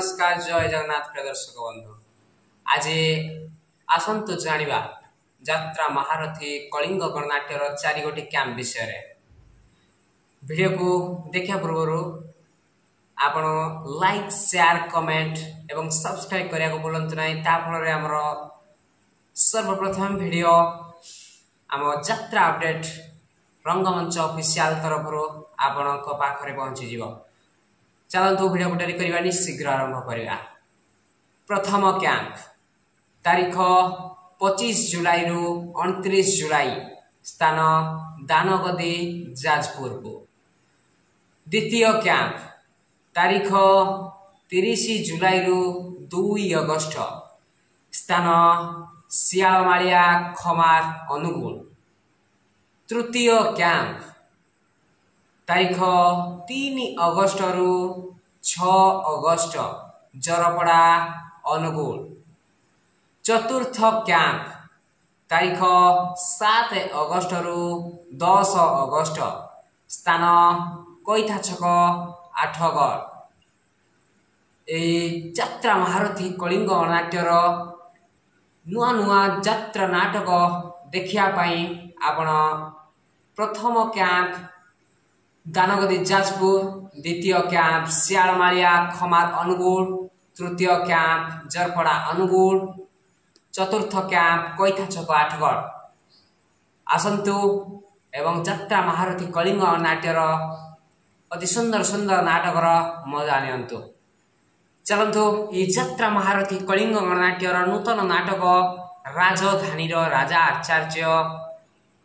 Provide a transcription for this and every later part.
नमस्कार जय जगन्नाथ प्रिय दर्शक बंधु। आज आसतु जानिबा यात्रा महारथी कलिंग गणनाट्यर 4 गोटी कैंप विषय। वीडियो को देखा पूर्व आपण लाइक शेयर कमेंट एवं सब्सक्राइब करिया को बोलंतु नाही। ता फल आमर सर्वप्रथम वीडियो आम यात्रा अपडेट रंगमंच ऑफिशियल तरफ आपण पाखरे पहुंची जीव। चलतु वीडियो को डेरी करबानी शीघ्र आरंभ करिया। प्रथम कैंप तारीख 25 जुलाई रु 29 जुलाई, स्थान दानगदी जाजपुर को। द्वितीय कैंप तारीख 30 जुलाई रु 2 अगस्त, स्थान सियालमालिया खमार अनुगुल। तृतीय कैंप तारीख 3 अगस्त रु 6 अगस्त, जरपड़ा अनुगुल। चतुर्थ कैंप तारीख 7 अगस्त रु 10 अगस्त, स्थान कोईथा छक आठगढ़। यात्रा महारथी कलिंग गणनाट्यर नुआ नुआ यात्रा नाटक देखिया पाई आपण प्रथम कैंप दानगदी जाजपुर, द्वितीय कैंप सियालमालिया खमार अनुगुल, तृतीय कैंप जरपड़ा अनुगुल, चतुर्थ कैंप कोईथा छक आठगढ़। आसंतु एवं यात्रा महारथी कलिंग नाट्यर अति सुंदर सुंदर नाटकर मजा नियंतु। चलतु यात्रा महारथी कलिंग गणनाट्यर नूतन नाटक राजधानी राजा आचार्य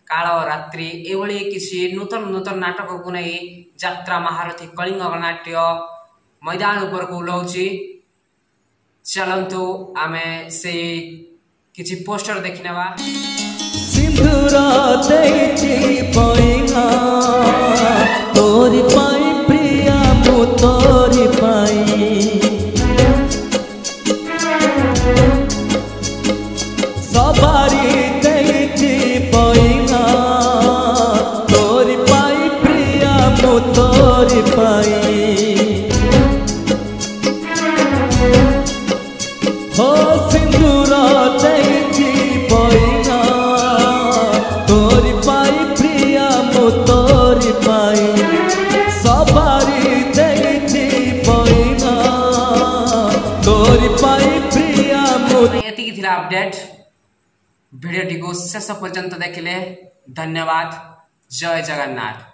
काल रात्रि एभली किसी नूतन नूतन नाटक को नहीं यात्रा महारथी कलिंग गणनाट्य मैदान ऊपर को उलाउची। चलतु आमे से किसी पोस्टर देखिनेबा। सिंधुर देछि पैना तोरी पाई प्रिया मु तोरी पाई, सवारी देछि पैना तोरी पाई प्रिया मु तोरी पाई। हो सिंदूर देछि पैना तोरी पाई प्रिया मु तोरी पाई, सवारी देछि पैना तोरी पाई प्रिया मु। एति थिला अपडेट। वीडियो टी को शेष पर्यंत देखिले धन्यवाद। जय जगन्नाथ।